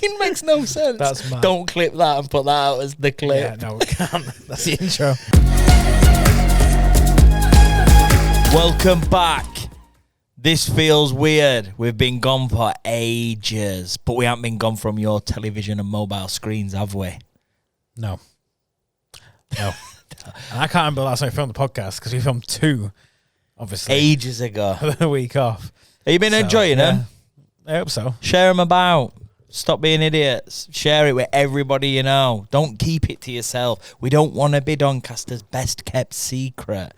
It makes no sense. That's mad. Don't clip that and put that out as the clip. Yeah, no, we can't. That's the intro. Welcome back. This feels weird. We've been gone for ages, but we haven't been gone from your television and mobile screens, have we? No. And I can't remember the last time we filmed the podcast because we filmed 2, obviously. Ages ago. The week off. Have you been enjoying them? I hope so. Share them about. Stop being idiots. Share it with everybody you know. Don't keep it to yourself. We don't want to be Doncaster's best kept secret.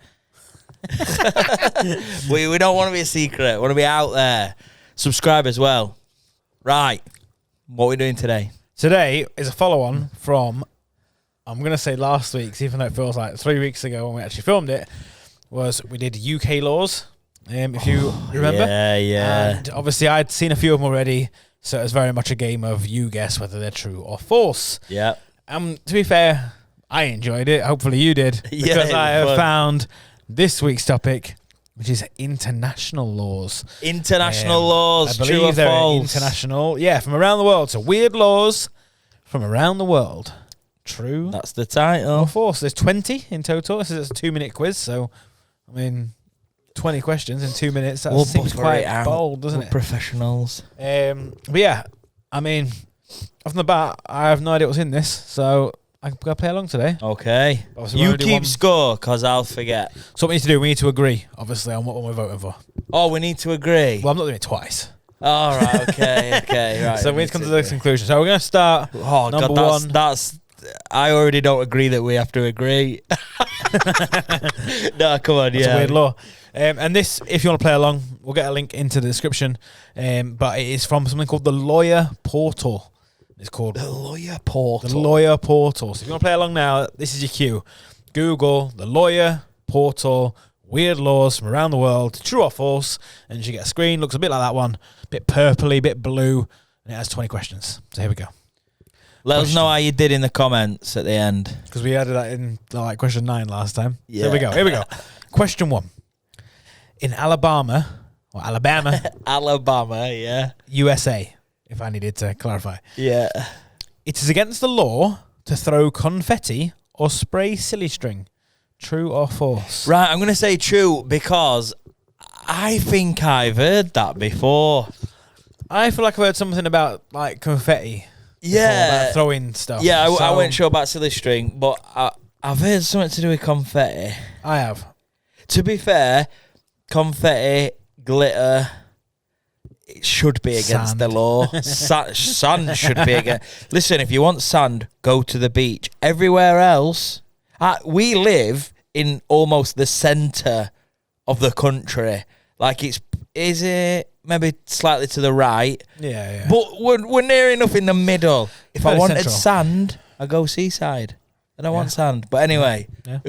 we don't want to be a secret. We want to be out there. Subscribe as well. Right. What are we doing today? Today is a follow-on from, I'm going to say last week's, even though it feels like 3 weeks ago when we actually filmed it, was we did UK laws, if you remember. Yeah. And obviously I'd seen a few of them already, so it was very much a game of you guess whether they're true or false. Yeah. To be fair, I enjoyed it. Hopefully you did. Because I have found this week's topic, which is international laws. International laws, I true or believe they're false? international. Yeah, from around the world. So weird laws from around the world. True That's the or title. false. There's 20 in total. This is a 2-minute quiz. So, I mean, 20 questions in 2 minutes. That seems quite bold, doesn't it? Professionals. But yeah, I mean, off the bat, I have no idea what's in this. So I'm going to play along today. Okay. Obviously, You we're gonna do keep one. score, because I'll forget. So what we need to do, we need to agree, obviously, on what one we're voting for. Oh, we need to agree. Well, I'm not doing it twice. All right, okay, right. So we need to come to the conclusion. So we're going to start number one. That's I already don't agree that we have to agree. No, come on, That's a weird law. And this, if you want to play along, we'll get a link into the description. But it is from something called the Lawyer Portal. It's called The Lawyer Portal. The Lawyer Portal. So if you want to play along now, this is your cue. Google the Lawyer Portal, weird laws from around the world, true or false, and you should get a screen. Looks a bit like that one, a bit purpley, a bit blue, and it has 20 questions. So here we go. Let us know how you did in the comments at the end. Because we added that in like question 9 last time. Yeah. So here we go. Question 1. In Alabama, Alabama, yeah. USA, if I needed to clarify. Yeah. It is against the law to throw confetti or spray silly string. True or false? Right, I'm going to say true because I think I've heard that before. I feel like I've heard something about like confetti. Yeah. About throwing stuff. Yeah, I weren't sure about silly string, but I've heard something to do with confetti. I have. To be fair, confetti, glitter, it should be against the law. Sand should be against. Listen, if you want sand, go to the beach. Everywhere else, we live in almost the centre of the country. Like is it maybe slightly to the right? Yeah. But we're near enough in the middle. If I wanted central. sand, I go seaside. I don't want sand. But anyway,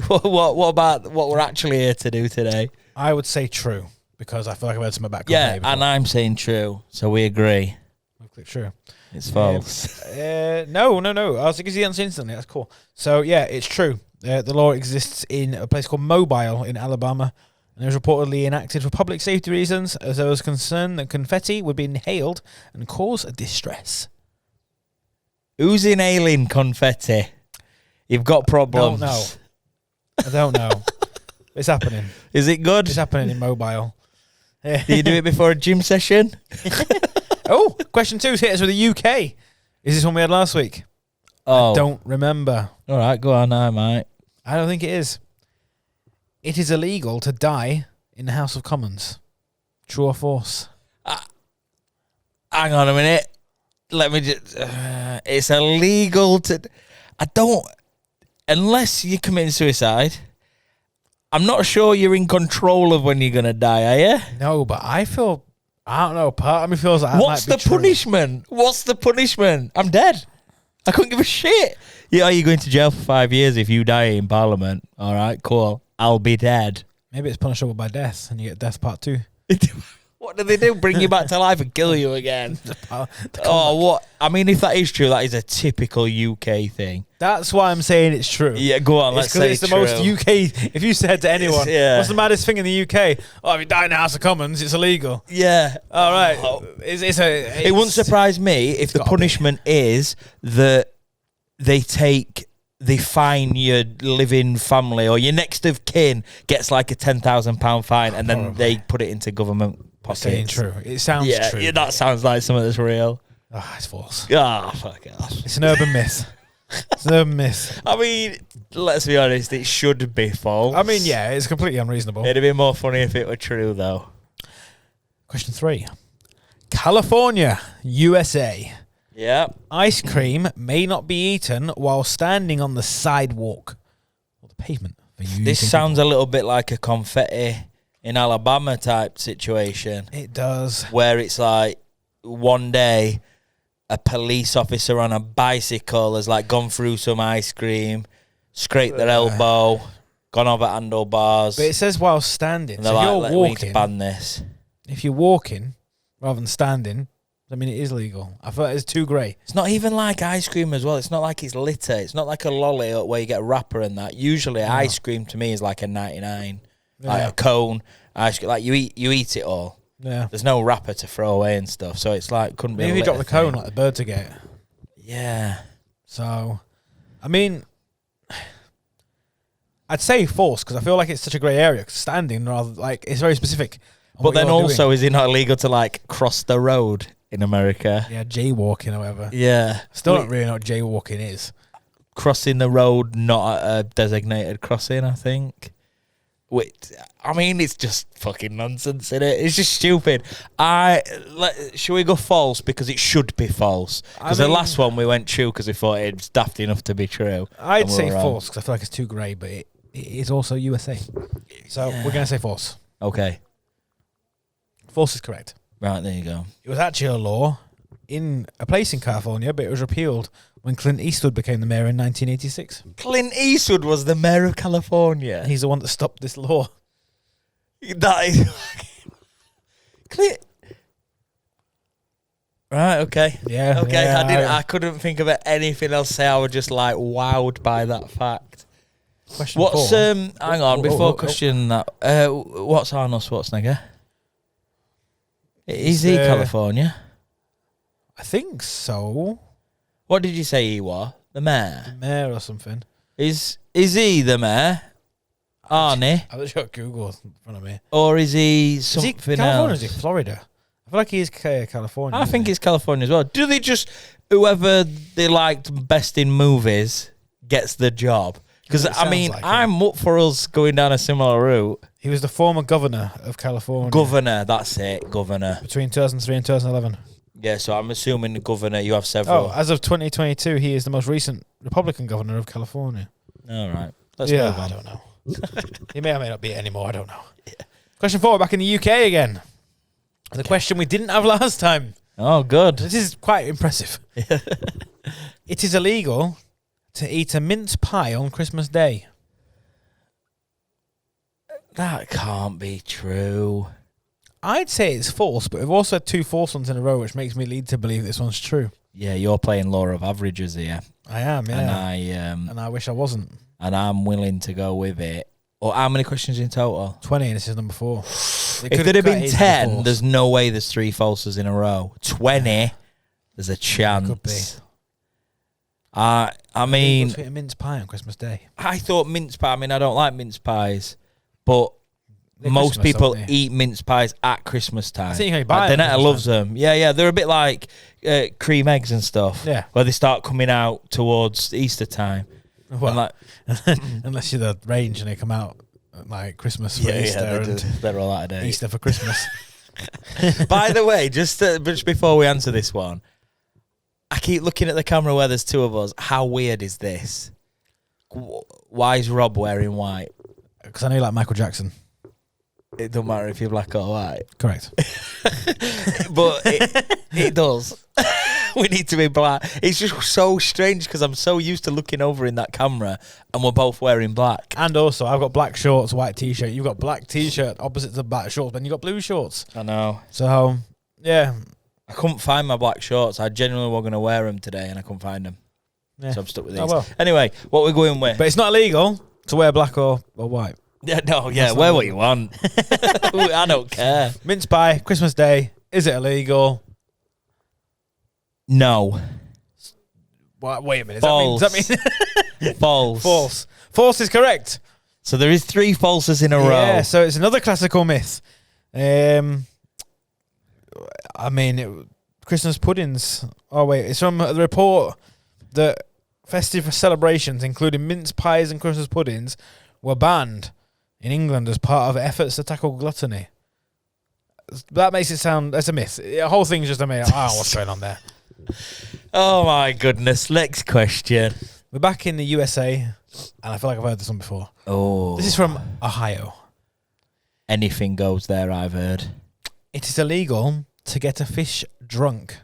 what about what we're actually here to do today? I would say true because I feel like I've heard something about Yeah, confetti before. and I'm saying true, so we agree. I'll click true. It's false. No. I was thinking the answer instantly. That's cool. So yeah, it's true. The law exists in a place called Mobile in Alabama, and it was reportedly enacted for public safety reasons, as there was concern that confetti would be inhaled and cause distress. Who's inhaling confetti? You've got problems. I don't know. It's happening. Is it good? It's happening in Mobile. Do you do it before a gym session? Oh, question 2's hit us with the UK. Is this one we had last week? Oh. I don't remember. All right, go on now, mate. I don't think it is. It is illegal to die in the House of Commons. True or false? Hang on a minute. Let me just... it's illegal to... I don't... Unless you're committing suicide, I'm not sure you're in control of when you're going to die, are you? No, but I feel... I don't know. Part of me feels like What's the punishment? What's the punishment? I'm dead. I couldn't give a shit. Yeah, are you going to jail for 5 years if you die in Parliament? All right, cool. I'll be dead. Maybe it's punishable by death and you get death part 2. What do they do? Bring you back to life and kill you again? Oh, what? I mean, if that is true, that is a typical UK thing. That's why I'm saying it's true. Yeah, go on. Let's say it's the most UK. If you said to anyone, "What's the maddest thing in the UK?" Oh, if you die in the House of Commons, it's illegal. Yeah. All right. It wouldn't surprise me if the punishment is that they fine your living family or your next of kin gets like a £10,000 fine, and then they put it into government pockets. Saying true. It sounds true. Yeah, that sounds like something that's real. Ah, it's false. Ah, fuck off. It's an urban myth. It's an urban myth. I mean, let's be honest, it should be false. I mean, yeah, it's completely unreasonable. It'd be more funny if it were true, though. Question 3. California, USA. Yeah. Ice cream may not be eaten while standing on the sidewalk or the pavement. This sounds a little bit like a confetti in Alabama type situation. It does. Where it's like one day a police officer on a bicycle has like gone through some ice cream, scraped their elbow, gone over handlebars. But it says while standing. And So they're if like, you're we need walking, to ban this. if you're walking rather than standing, I mean, it is legal. I thought it's too grey. It's not even like ice cream as well. It's not like it's litter. It's not like a lolly where you get a wrapper and that. Usually ice cream to me is like a 99. Like a cone. Ice cream. Like you eat it all. Yeah. There's no wrapper to throw away and stuff. So it's like, couldn't be Maybe a you drop the litter cone thing. like the bird to get. Yeah. So, I mean, I'd say false because I feel like it's such a grey area. 'Cause standing, rather like it's very specific. on But what then you're also, doing. is it not illegal to like cross the road in America? Yeah, jaywalking or whatever. Yeah. Still don't really know what jaywalking is. Crossing the road, not at a designated crossing, I think. Which, I mean, it's just fucking nonsense, isn't it? It's just stupid. Should we go false? Because it should be false. Because the last one we went true because we thought it was daft enough to be true. I'd say false because I feel like it's too grey, but it is also USA. So we're going to say false. Okay. False is correct. Right, there you go. It was actually a law in a place in California, but it was repealed when Clint Eastwood became the mayor in 1986. Clint Eastwood was the mayor of California. He's the one that stopped this law. That is... Clint... Right, okay. Yeah. Okay, yeah, I couldn't think of anything else to say. I was just like wowed by that fact. Question What's 4. hang on, before question that what's Arnold Schwarzenegger? Is he California? I think so. What did you say he was? The mayor? Mayor or something. Is he the mayor? Arnie? I've just got Google in front of me. Or is he Is he something California or else? is he Florida? I feel like he is California. I think it's California as well. Do they just, whoever they liked best in movies gets the job? Because, It I mean, sounds like I'm up for us going down a similar route. He was the former governor of California. Governor, that's it, governor. Between 2003 and 2011. Yeah, so I'm assuming the governor, you have several. Oh, as of 2022, he is the most recent Republican governor of California. All right. Let's Yeah, move on. I don't know. He may or may not be it anymore. I don't know. Yeah. Question 4, back in the UK again. The question we didn't have last time. Oh, good. This is quite impressive. It is illegal to eat a mince pie on Christmas Day. That can't be true. I'd say it's false, but we've also had 2 false ones in a row, which makes me lead to believe this one's true. Yeah, you're playing law of averages here. I am, yeah. And I wish I wasn't. And I'm willing to go with it. Or how many questions in total? 20, and this is number 4. If there'd have been 10, there's no way there's 3 falses in a row. 20, there's a chance. Could be. I mean, Eat a mince pie on Christmas Day. I thought mince pie. I mean, I don't like mince pies, but They're most Christmas, people aren't they? eat mince pies at Christmas time. I think you can buy Like, them at Donetta Christmas loves them. Yeah, they're a bit like cream eggs and stuff. Yeah. Where they start coming out towards Easter time. Well, And like, unless you're the range and they come out at like Christmas for Easter and they're all out of date. Easter for Christmas. By the way, just before we answer this one, I keep looking at the camera where there's 2 of us. How weird is this? Why is Rob wearing white? Because I know you like Michael Jackson. It don't matter if you're black or white. Correct. But it does. We need to be black. It's just so strange because I'm so used to looking over in that camera and we're both wearing black. And also, I've got black shorts, white t-shirt. You've got black t-shirt opposite to black shorts, but you got blue shorts. I know. So, yeah. I couldn't find my black shorts. I genuinely was going to wear them today and I couldn't find them. Yeah. So I'm stuck with these. Oh, well. Anyway, what we're going with? But it's not illegal to wear black or white. Yeah, no, yeah, wear what you want. I don't care. Mince pie, Christmas Day. Is it illegal? No. Wait a minute. False. Does that mean False. False. False is correct. So there is 3 falses in a row. Yeah, so it's another classical myth. Christmas puddings. Oh, wait. It's from the report that festive celebrations, including mince pies and Christmas puddings, were banned in England as part of efforts to tackle gluttony. That makes it sound... That's a myth. The whole thing's just a myth. I don't know what's going on there. Oh, my goodness. Next question. We're back in the USA, and I feel like I've heard this one before. Oh. This is from Ohio. Anything goes there, I've heard. It is illegal to get a fish drunk.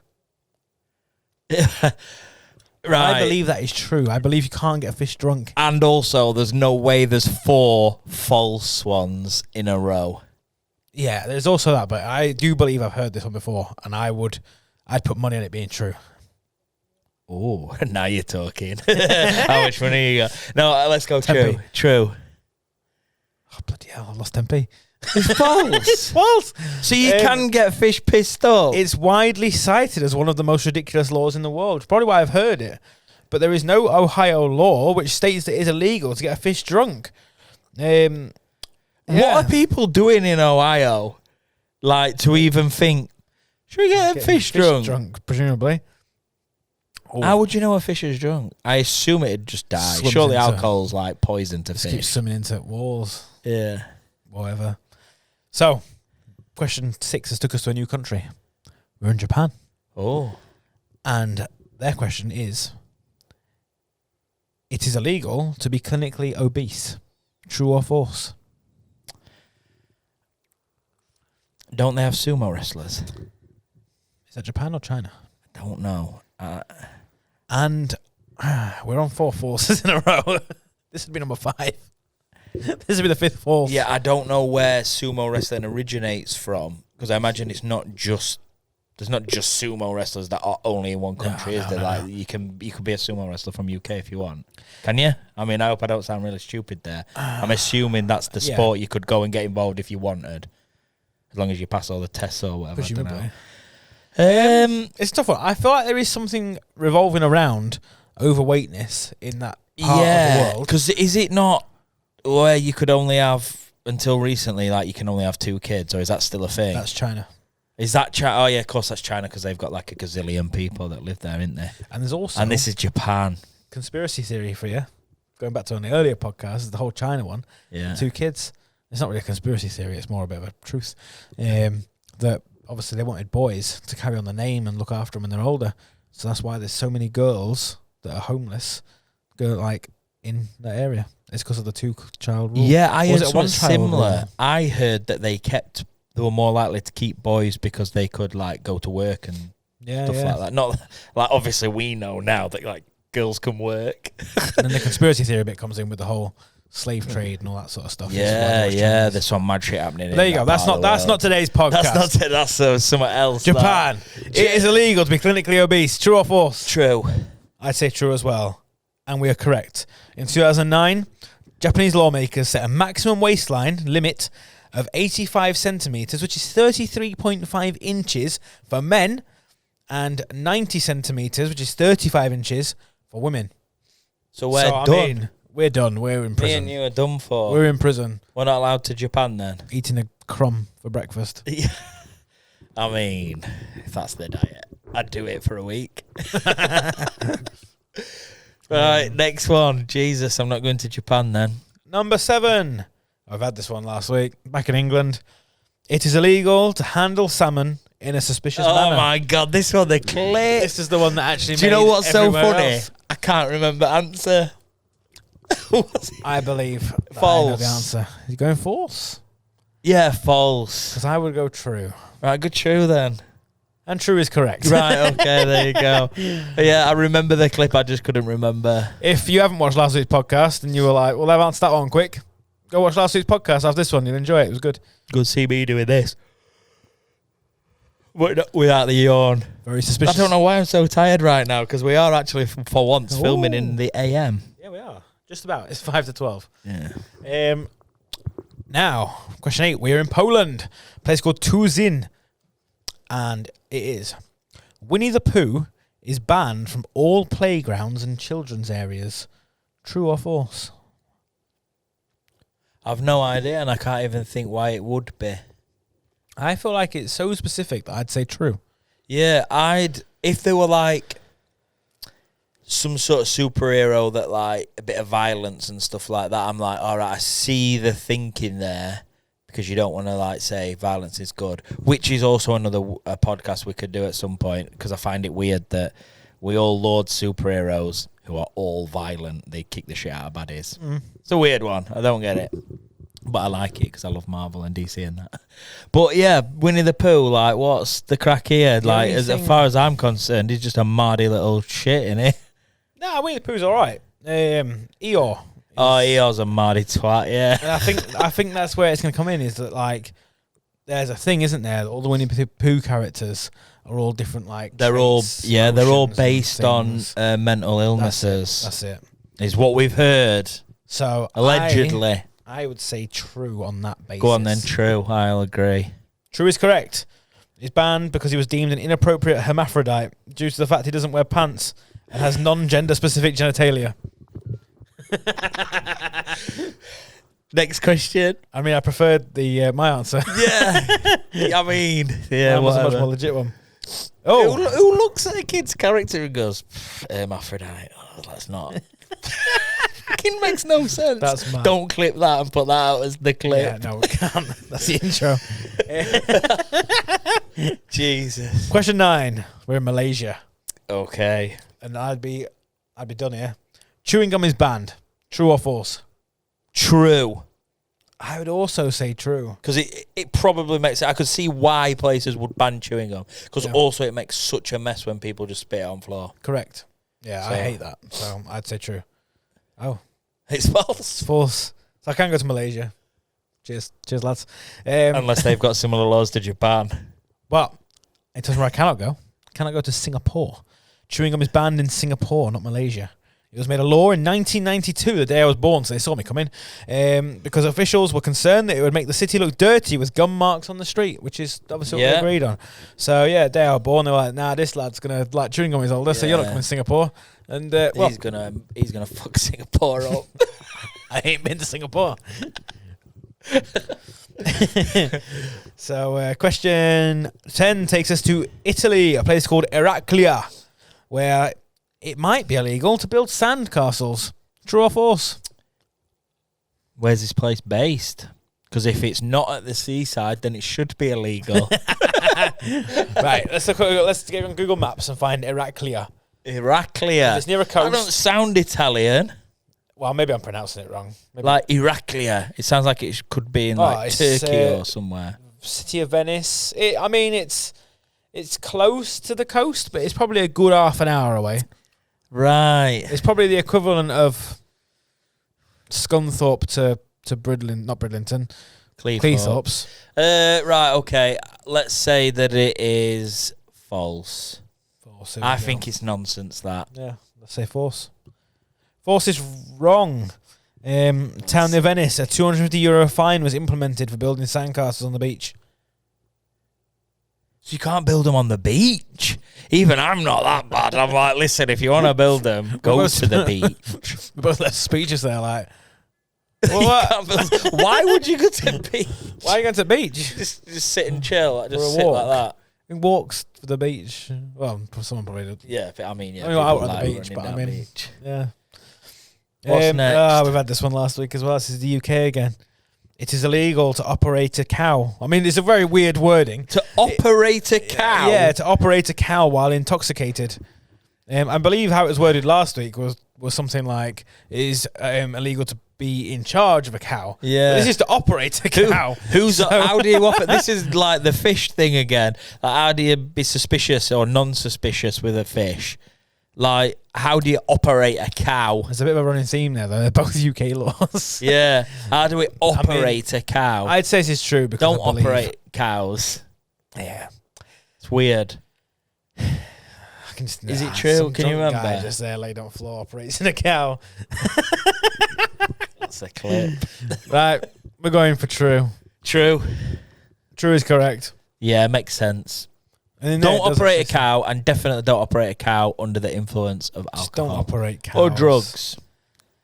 Right. I believe that is true. I believe you can't get a fish drunk. And also, there's no way there's 4 false ones in a row. Yeah, there's also that, but I do believe I've heard this one before, and I'd put money on it being true. Oh, now you're talking. How much money you got? No, let's go 10p. true. True. Oh, bloody hell, I lost 10p. It's false. It's false. So you can get fish pissed up. It's widely cited as one of the most ridiculous laws in the world. Probably why I've heard it. But there is no Ohio law which states that it is illegal to get a fish drunk. What are people doing in Ohio? Like, to even think, should we get a fish drunk? Presumably. Oh. How would you know a fish is drunk? I assume it'd just die. Swims Surely into- alcohol's like poison to Just keeps fish. swimming into walls. Yeah. Whatever. So, question 6 has took us to a new country. We're in Japan. Oh. And their question is, it is illegal to be clinically obese. True or false? Don't they have sumo wrestlers? Is that Japan or China? I don't know. And we're on 4 falses in a row. This would be number 5. This would be the 5th false. Yeah, I don't know where sumo wrestling originates from, because I imagine it's not just... There's not just sumo wrestlers that are only in one country, is there? Like, you could be a sumo wrestler from UK if you want. Can you? I mean, I hope I don't sound really stupid there. I'm assuming that's the sport you could go and get involved if you wanted, as long as you pass all the tests or whatever. Presumably. It's a tough one. I feel like there is something revolving around overweightness in that part of the world. Because is it not where you could only have, until recently, like you can only have 2 kids, or is that still a thing? That's China. Is that China? Oh, yeah, of course that's China, because they've got like a gazillion people that live there, isn't they? And there's also... And this is Japan. Conspiracy theory for you. Going back to one of the earlier podcasts, the whole China one. Yeah. 2 kids. It's not really a conspiracy theory, it's more a bit of a truth. That obviously they wanted boys to carry on the name and look after them when they're older. So that's why there's so many girls that are homeless in that area. It's because of the 2-child rule. Yeah, I heard it something 1-child similar. rule? I heard that they were more likely to keep boys because they could like go to work and stuff like that. Not like, obviously we know now that like girls can work. And then the conspiracy theory bit comes in with the whole slave trade and all that sort of stuff. Yeah, there's some mad shit happening. There you go. That's not today's podcast. That's something else. Japan. It is illegal to be clinically obese. True or false? True. I'd say true as well. And we are correct. In 2009, Japanese lawmakers set a maximum waistline limit of 85 centimetres, which is 33.5 inches for men, and 90 centimetres, which is 35 inches for women. So we're done. We're done. We're in Me prison. and you are done for. We're in prison. We're not allowed to Japan then. Eating a crumb for breakfast. Yeah. I mean, if that's the diet, I'd do it for a week. Right, next one. Jesus, I'm not going to Japan then. Number 7. I've had this one last week. Back in England. It is illegal to handle salmon in a suspicious manner. Oh my God, this one, the clip. This is the one that actually Do you know made what's so everywhere funny? else. I can't remember answer. What's it? I believe that I know False. the answer. You're going false? Yeah, false. Because I would go true. Right, good true then. And true is correct. Right, okay, there you go. Yeah, I remember the clip, I just couldn't remember. If you haven't watched last week's podcast and you were like, well, I've answered that one quick, go watch last week's podcast, have this one, you'll enjoy it. It was good. Good to see me doing this. Without the yawn. Very suspicious. I don't know why I'm so tired right now, because we are actually, for once, filming in the AM. Yeah, we are. Just about. It's 5 to 12. Yeah. Now, question 8. We're in Poland. A place called Tuzin. And it is. Winnie the Pooh is banned from all playgrounds and children's areas. True or false? I've no idea, and I can't even think why it would be. I feel like it's so specific that I'd say true. Yeah, if they were like some sort of superhero that like a bit of violence and stuff like that, I'm like, all right, I see the thinking there, because you don't want to like say violence is good, which is also another podcast we could do at some point, because I find it weird that we all laud superheroes who are all violent. They kick the shit out of baddies. It's a weird one. I don't get it. But I like it because I love Marvel and DC and that. But yeah, Winnie the Pooh, like, what's the crack here? Like, as far as I'm concerned, he's just a mardy little shit, isn't he? No, Winnie the Pooh's all right. Eeyore. Oh, Eeyore's a mardy twat, yeah. And I think that's where it's going to come in, is that, like, there's a thing, isn't there? All the Winnie the Pooh characters are all different, like, they're all based on mental illnesses. That's it. Is what we've heard. So allegedly. I would say true on that basis. Go on then, true. I'll agree. True is correct. He's banned because he was deemed an inappropriate hermaphrodite due to the fact he doesn't wear pants and has non-gender specific genitalia. Next question. I mean, I preferred my answer. Yeah. I mean, yeah, that was a much whatever. more legit one. Oh, Who looks at a kid's character and goes, hermaphrodite? Oh, that's not. Fucking makes no sense. That's mad. Don't clip that and put that out as the clip. yeah, no, we can't. That's the intro. Jesus. Question 9. We're in Malaysia, Okay. and I'd be done here. Chewing gum is banned. True or false? True. I would also say true. Because it probably makes it. I could see why places would ban chewing gum. Because also it makes such a mess when people just spit it on floor. Correct. Yeah, So- I hate that. So I'd say true. Oh, It's false. it's false. So I can't go to Malaysia. Cheers, lads. Unless they've got similar laws to Japan. But it doesn't where I cannot go. I cannot go to Singapore. Chewing gum is banned in Singapore, not Malaysia. It was made a law in 1992, the day I was born, so they saw me coming, because officials were concerned that it would make the city look dirty with gum marks on the street, which is obviously what we agreed on. So yeah, the day I was born, they were like, nah, this lad's going to like chewing gum is older, so you're not coming to Singapore. And well, he's gonna fuck Singapore up. I ain't been to Singapore. So question 10 takes us to Italy, a place called Eraclea, where it might be illegal to build sand castles. True or false? Where's this place based? Because if it's not at the seaside, then it should be illegal. Right, let's get on Google Maps and find Eraclea. Heraclea. It's near a coast. That don't sound Italian. Well, maybe I'm pronouncing it wrong. Maybe. Like Heraclea. It sounds like it could be in like Turkey or somewhere. City of Venice. It's close to the coast, but it's probably a good half an hour away. Right. It's probably the equivalent of Scunthorpe to Bridlington. Cleethorpes. Right, okay. Let's say that it is false. I think it's nonsense, that. Yeah, let's say false. False is wrong. Town near Venice, a €250 fine was implemented for building sandcastles on the beach. So you can't build them on the beach? Even I'm not that bad. I'm like, listen, if you want to build them, go to the beach. We're both left speeches there, like... Why would you go to the beach? Why are you going to the beach? Just sit and chill, like, just For a sit walk. like that. Walks to the beach. Well, someone probably did. Yeah, I mean, yeah. I mean, out on like the beach, running but I down mean, beach. yeah. What's next? We've had this one last week as well. This is the UK again. It is illegal to operate a cow. I mean, it's a very weird wording. To operate a cow? Yeah, to operate a cow while intoxicated. I believe how it was worded last week was was something like, it is illegal to be in charge of a cow. Yeah. But this is to operate a cow. How do you operate? This is like the fish thing again. Like, how do you be suspicious or non-suspicious with a fish? Like, how do you operate a cow? There's a bit of a running theme there, though. They're both UK laws. Yeah. How do we operate a cow? I'd say this is true because Don't operate cows. Yeah. It's weird. Is it true? Can you remember? Guy just there laid on the floor operating a cow. That's a clip. Right, we're going for true. True. True is correct. Yeah, makes sense. And Don't operate a cow, and definitely don't operate a cow under the influence of alcohol. Just don't operate cows. Or drugs.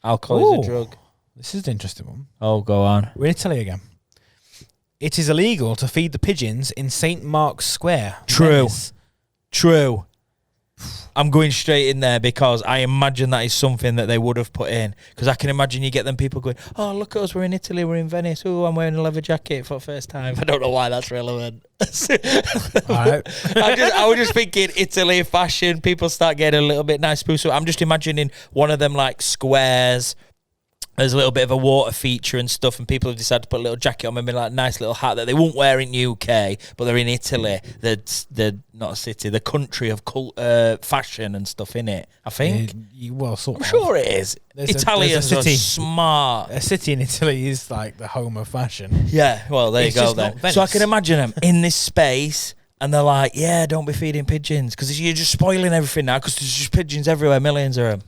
Alcohol is a drug. This is an interesting one. Oh, go on. We're in Italy again. It is illegal to feed the pigeons in St. Mark's Square. True. Venice. True. I'm going straight in there because I imagine that is something that they would have put in. Because I can imagine you get them people going, oh, look at us, we're in Italy, we're in Venice. Oh, I'm wearing a leather jacket for the first time. I don't know why that's relevant. All right. I was just thinking Italy, fashion, people start getting a little bit nice. So I'm just imagining one of them like squares. There's a little bit of a water feature and stuff, and people have decided to put a little jacket on, maybe like a nice little hat that they won't wear in UK, but they're in Italy, the not a city, the country of fashion and stuff in it. I think. Well, sort I'm of. sure it is. Italians are city. smart. A city in Italy is like the home of fashion. Yeah, well, there It's you go just then. not So I Venice. can imagine them in this space, and they're like, yeah, don't be feeding pigeons, because you're just spoiling everything now, because there's just pigeons everywhere, millions of them.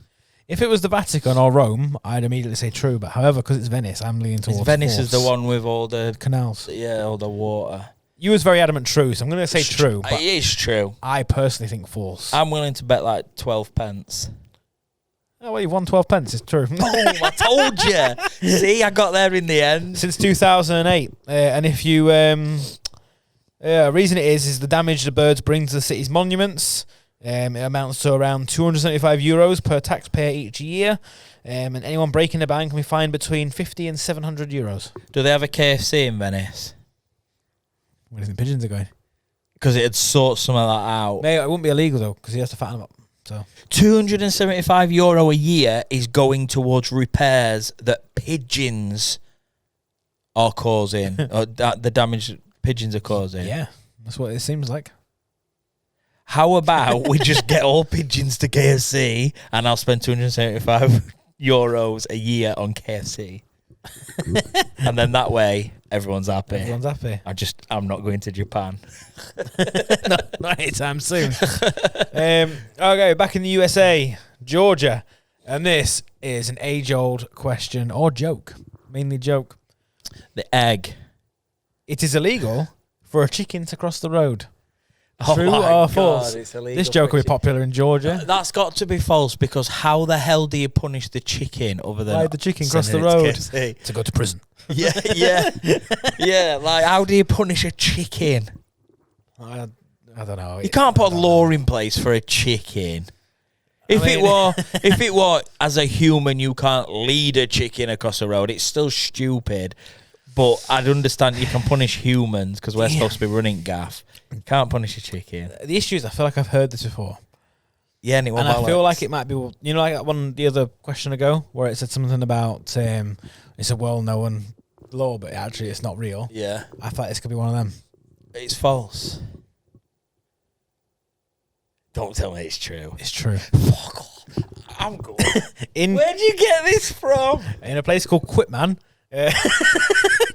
If it was the Vatican or Rome, I'd immediately say true. But however, because it's Venice, I'm leaning towards Venice is the false. one with all the Canals. Yeah, all the water. You was very adamant true, so I'm going to say true. But It is true. I personally think false. I'm willing to bet like 12 pence. Oh, well, you've won 12 pence. It's true. Boom, I told you. See, I got there in the end. Since 2008. And if you... reason it is the damage the birds bring to the city's monuments. It amounts to around €275 per taxpayer each year. And anyone breaking the ban can be fined between €50 and €700. Do they have a KFC in Venice? Where do you think pigeons are going? Because it'd sort some of that out. Mate, it wouldn't be illegal, though, because he has to fatten them up. So €275 a year is going towards repairs that pigeons are causing, or the damage pigeons are causing. yeah, that's what it seems like. How about we just get all pigeons to KFC, and I'll spend €275 a year on KFC, and then that way everyone's happy. Everyone's happy. I'm not going to Japan. Not anytime soon. Okay, back in the USA, Georgia, and this is an age-old question or joke, mainly joke. The egg. It is illegal for a chicken to cross the road. Oh True my or God, false? it's illegal This joke for will be popular in Georgia. That's got to be false, because how the hell do you punish the chicken other than Why the chicken cross the sending it to road? KFC? To go to prison. Yeah, yeah, yeah. Like, how do you punish a chicken? I don't know. You can't put a law in place for a chicken. If it were as a human, you can't lead a chicken across the road. It's still stupid. But I'd understand you can punish humans because we're supposed to be running gaff. You can't punish a chicken. The issue is, I feel like I've heard this before. Yeah, And I feel like it might be, you know, like that one the other question ago where it said something about it's a well-known law, but actually it's not real. Yeah. I thought this could be one of them. It's false. Don't tell me it's true. It's true. Fuck off. I'm good. Where'd Where'd you get this from? In a place called Quitman.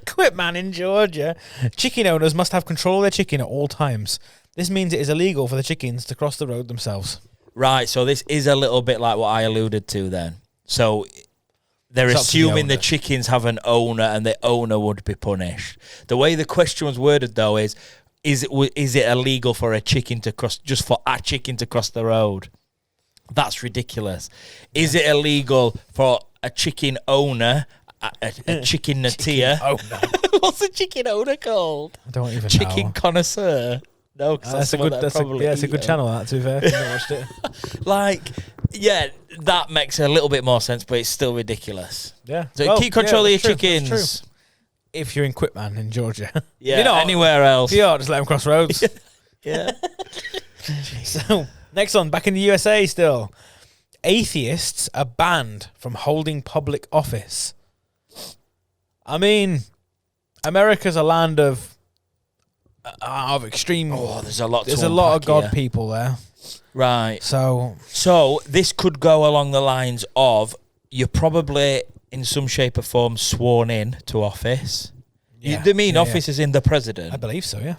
Quitman in Georgia. Chicken owners must have control of their chicken at all times. This means it is illegal for the chickens to cross the road themselves. Right, so this is a little bit like what I alluded to then. So they're It's up to the assuming the owner. chickens have an owner and the owner would be punished. The way the question was worded, though, is it illegal for a chicken to cross, just for a chicken to cross the road? That's ridiculous. Is it illegal for a chicken owner, a chicken natia? What's a chicken owner called? I don't even Chicken know. connoisseur. No, because That's a good. That's a good channel. That, to be fair, if you've not watched it. Like, yeah, that makes a little bit more sense, but it's still ridiculous. Yeah. So keep control of your that's true, chickens. that's true. If you're in Quitman in Georgia, Yeah, You're not. anywhere else. if you are, just let them cross roads. Yeah. So next one, back in the USA still. atheists are banned from holding public office. I mean, America's a land of extreme. Oh, there's a lot. There's a lot of God people there. Right. So this could go along the lines of you're probably in some shape or form sworn in to office. Yeah. The main office is in the president. I believe so. Yeah.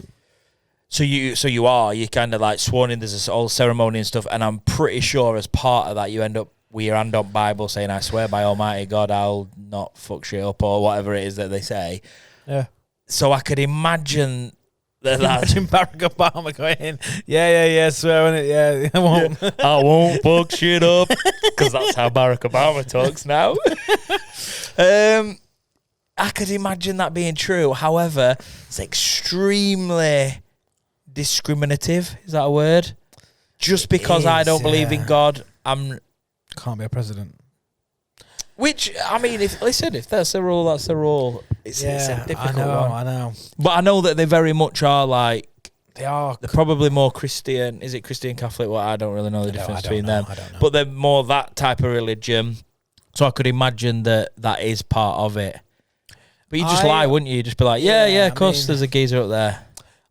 So you're kind of like sworn in. There's this whole ceremony and stuff, and I'm pretty sure as part of that you end up with your hand on Bible saying, "I swear by Almighty God, I'll not fuck shit up," or whatever it is that they say. Yeah. So I could imagine that. Imagine Barack Obama going in. Yeah, swearing it. Yeah, I won't. Yeah. I won't fuck shit up, because that's how Barack Obama talks now. I could imagine that being true. However, it's extremely discriminative. Is that a word? Just because I don't believe in God, can't be a president. Which, I mean, if that's the rule, that's the rule. It's a difficult one. I know. But I know that they very much are like... They're probably more Christian. Is it Christian Catholic? Well, I don't really know the difference between them. I don't know. But they're more that type of religion. So I could imagine that is part of it. But you just lie, wouldn't you? You'd just be like, yeah, of course there's a geezer up there.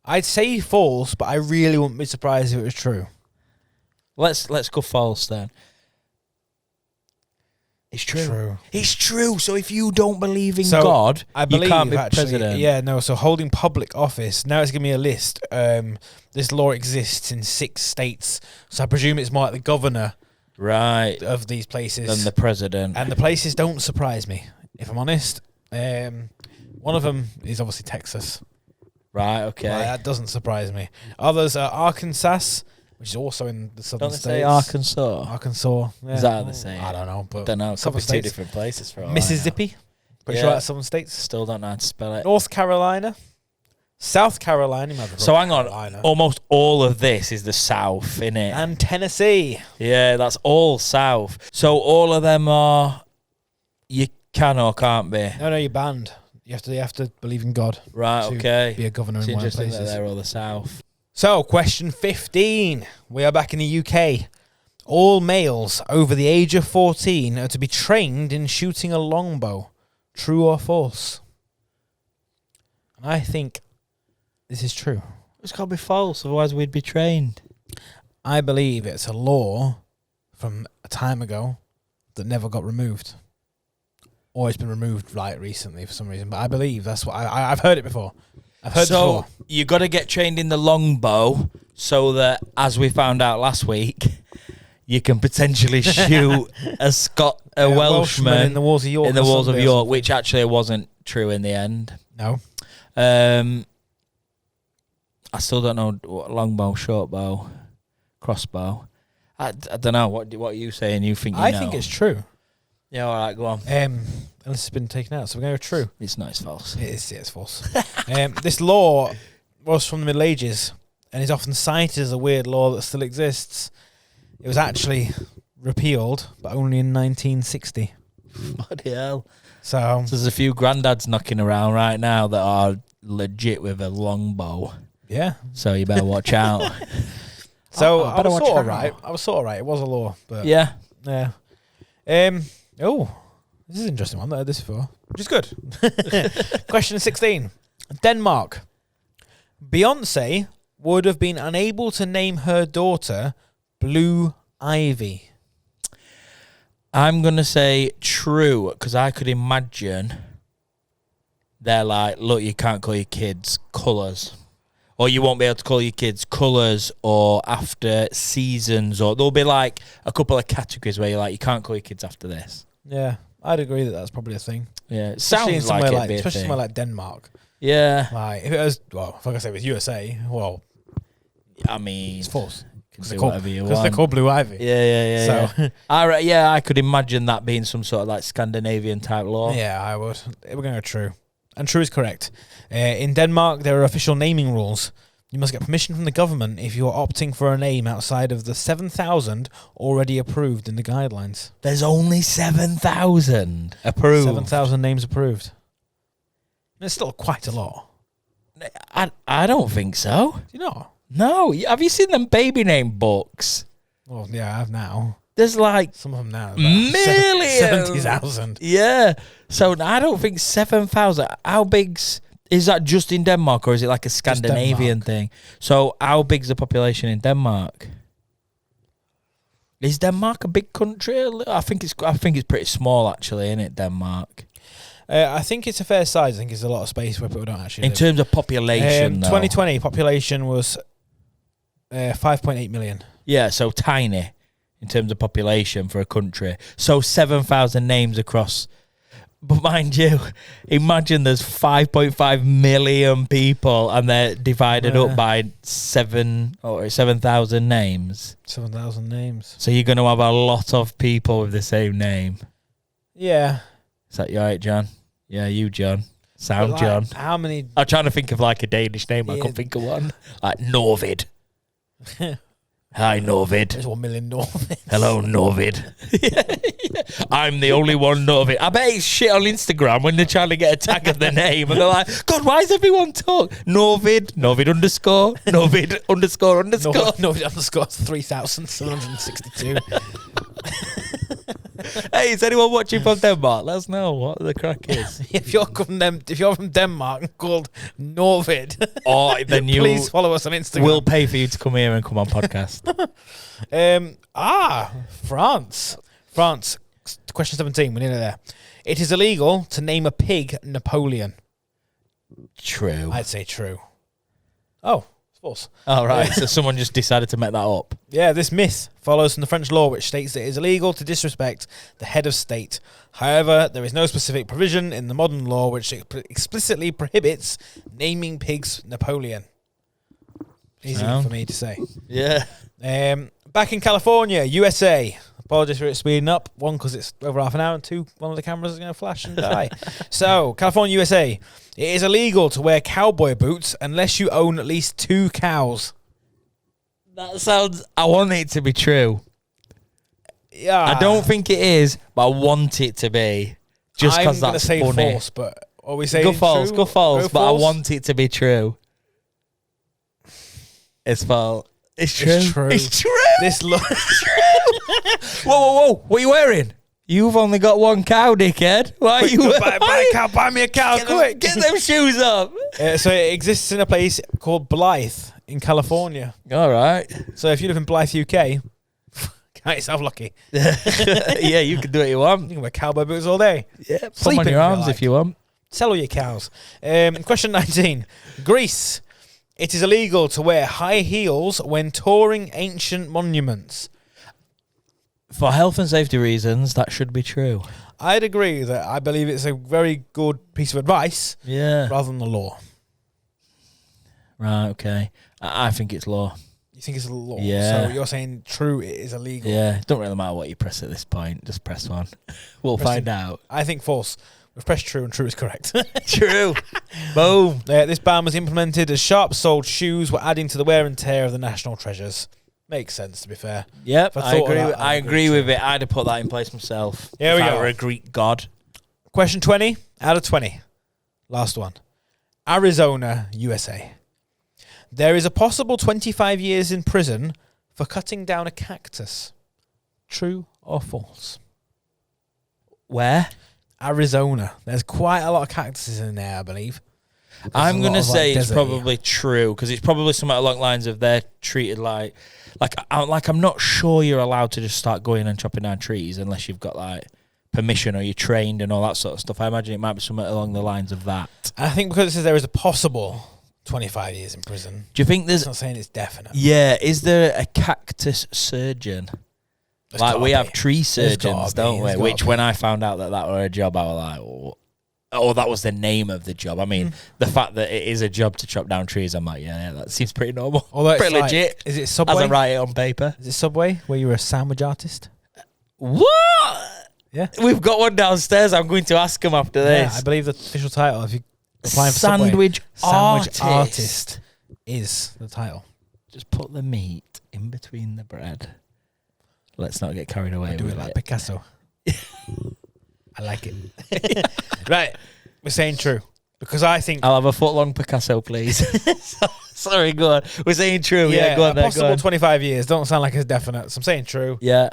I'd say false, but I really wouldn't be surprised if it was true. Let's go false then. It's true. It's true. So if you don't believe in God, you can't be president. Yeah, no. So holding public office. Now it's giving me a list. This law exists in 6 states. So I presume it's more like the governor, right, of these places than the president. And the places don't surprise me, if I'm honest. One of them is obviously Texas. Right. Okay. That doesn't surprise me. Others are Arkansas, which is also in the southern states. Don't they say Arkansas? Arkansas. Yeah. Is that the same? I don't know, but don't know. Could be 2 states. different places for all Mississippi. Pretty sure that's southern states. Still don't know how to spell it. North Carolina, South Carolina. So hang on. Almost all of this is the South, innit? And Tennessee. Yeah, that's all South. So all of them are. You can or can't be. No, you're banned. You have to believe in God. Right. Okay. Be a governor in one of places. places. They're all the South. So, question 15. We are back in the UK. All males over the age of 14 are to be trained in shooting a longbow. True or false? And I think this is true. It's got to be false, otherwise we'd be trained. I believe it's a law from a time ago that never got removed. Or it's been removed recently for some reason. But I believe that's what I've heard it before. I've heard it before. You got to get trained in the longbow so that, as we found out last week, you can potentially shoot a Welshman in the walls of York. In the walls of York, which actually wasn't true in the end. No. I still don't know what longbow, shortbow, crossbow. I don't know. What are you saying? You think you know? I think it's true. Yeah, all right, go on. Unless it's been taken out, so we're going to go true. It's not, it's false. It's false. This law was from the Middle Ages and is often cited as a weird law that still exists. It was actually repealed, but only in 1960. Bloody hell. So there's a few granddads knocking around right now that are legit with a longbow. Yeah. So you better watch out. So I was sort of right. It was a law, but yeah. This is an interesting one that I had this before, which is good. Question 16. Denmark. Beyonce would have been unable to name her daughter Blue Ivy. I'm going to say true, because I could imagine they're like, look, you can't call your kids colours. Or you won't be able to call your kids colours or after seasons. Or there'll be like a couple of categories where you're like, you can't call your kids after this. Yeah, I'd agree that that's probably a thing. Yeah, it sounds like it'd be a especially thing. somewhere like Denmark. Yeah. Like, if it was, like I say, it was USA, well, I mean, it's false. Because they're called Blue Ivy. Yeah. So, I could imagine that being some sort of like Scandinavian type law. Yeah, I would. We're going to go true. And true is correct. In Denmark, there are official naming rules. You must get permission from the government if you're opting for a name outside of the 7,000 already approved in the guidelines. There's only 7,000 approved. 7,000 names approved. It's still quite a lot. I don't think so. Do you know? No. Have you seen them baby name books? Well, yeah, I have now. There's like some of them now. millions. 70,000. Yeah. So I don't think 7,000. How big's... Is that just in Denmark, or is it like a Scandinavian thing? So how big's the population in Denmark? Is Denmark a big country? I think it's pretty small, actually, isn't it, Denmark? I think it's a fair size. I think it's a lot of space where people don't actually live. In terms of population, though. 2020 population was 5.8 million. Yeah, so tiny in terms of population for a country. So 7,000 names across... But mind you, imagine there's 5.5 million people and they're divided up by 7,000 names. 7,000 names. So you're going to have a lot of people with the same name. Yeah. Is that you all right, John? Yeah, you, John. Sound, John. How many... I'm trying to think of like a Danish name. I can't think of one. Like Norvid. Hi, Norvid. There's 1 million Norvids. Hello, Norvid. I'm the only one Norvid. I bet it's shit on Instagram when they're trying to get a tag of their name and they're like, God, why is everyone talk? Norvid underscore, Norvid underscore. Norvid underscore 3,762. Hey, is anyone watching from Denmark? Let us know what the crack is. If you're from Denmark and called Norvid, then you please follow us on Instagram. We'll pay for you to come here and come on podcast. France. Question 17. We're nearly there. It is illegal to name a pig Napoleon. True. I'd say true. Oh, it's false. All right. So someone just decided to make that up. Yeah, this myth follows from the French law, which states that it is illegal to disrespect the head of state. However, there is no specific provision in the modern law which explicitly prohibits naming pigs Napoleon. Easy for me to say. Yeah. Back in California, USA. Apologies for it speeding up. One, because it's over half an hour, and two, one of the cameras is going to flash and die. So, California, USA. It is illegal to wear cowboy boots unless you own at least 2 cows. That sounds... I want it to be true. Yeah. I don't think it is, but I want it to be. Just because that's funny. I'm going to say false, but are we saying Go false, true? go false, but I false? want it to be true. It's false. It's true. It's true. This looks true. Whoa. What are you wearing? You've only got 1 cow, dickhead. Why are you buy me a cow, quick. Get them shoes up. So it exists in a place called Blythe in California. All right. So if you live in Blythe, UK, count yourself lucky. Yeah, you can do what you want. You can wear cowboy boots all day. Yeah, put them on your arms if you want. Sell all your cows. Question 19. Greece. It is illegal to wear high heels when touring ancient monuments. For health and safety reasons, that should be true. I'd agree that I believe it's a very good piece of advice. Yeah. Rather than the law. Right, okay. I think it's law. You think it's a law? Yeah. So you're saying true, it is illegal? Yeah. Don't really matter what you press at this point. Just press one. We'll find out. I think false. We've pressed true and true is correct. True. Boom. This ban was implemented as sharp-soled shoes were adding to the wear and tear of the national treasures. Makes sense, to be fair. Yep, I agree with it. I'd have put that in place myself. Here we go. I were a Greek god. Question 20 out of 20. Last one. Arizona, USA. There is a possible 25 years in prison for cutting down a cactus. True or false? Where? Arizona. There's quite a lot of cactuses in there, I believe. I'm going to say it's probably true, because it's probably something along the lines of they're treated like I'm not sure you're allowed to just start going and chopping down trees unless you've got like permission or you're trained and all that sort of stuff. I imagine it might be something along the lines of that. I think because it says there is a possible 25 years in prison. Do you think there's... It's not saying it's definite. Yeah, is there a cactus surgeon? Like we have tree surgeons, don't we? Which when I found out that were a job, I was like, oh, that was the name of the job. I mean, the fact that it is a job to chop down trees, I'm like, yeah, that seems pretty normal. Pretty legit. Is it Subway? As I write it on paper. Is it Subway, where you're a sandwich artist? What? Yeah. We've got one downstairs. I'm going to ask him after this. Yeah, I believe the official title, if you're applying for Subway, Sandwich artist is the title. Just put the meat in between the bread. Let's not get carried away. Do it like Picasso. I like it. Right, we're saying true because I think I'll have a foot-long Picasso, please. Sorry, go on. We're saying true. Yeah, go on. Possible 25 years. Don't sound like it's definite. So I'm saying true. Yeah.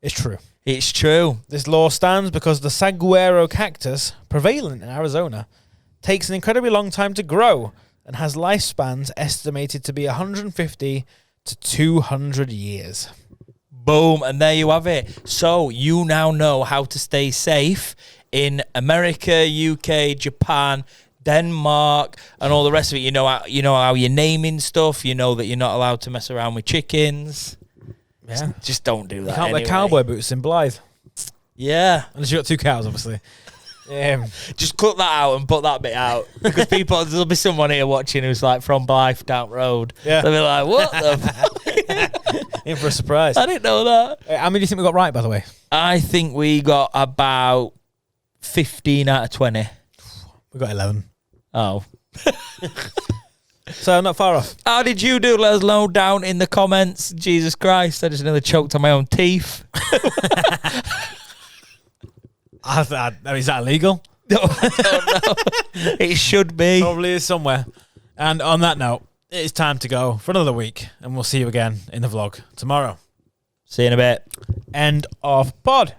It's true. It's true. This law stands because the saguaro cactus, prevalent in Arizona, takes an incredibly long time to grow and has lifespans estimated to be 150 to 200 years. Boom, and there you have it. So you now know how to stay safe in America, UK, Japan, Denmark, and all the rest of it. You know how you're naming stuff. You know that you're not allowed to mess around with chickens. Yeah. Just don't do that. You can't wear cowboy boots in Blythe. Yeah. Unless you got 2 cows, obviously. Just cut that out and put that bit out. Because there'll be someone here watching who's like from Blythe down road. Yeah. They'll be like, what the In for a surprise. I didn't know that. How many do you think we got right, by the way? I think we got about 15 out of 20. We got 11. Oh. So not far off. How did you do? Let us know down in the comments. Jesus Christ, I just nearly choked on my own teeth. Is that illegal? No, I don't know. It should be. Probably is somewhere. And on that note, it's time to go for another week, and we'll see you again in the vlog tomorrow. See you in a bit. End of pod.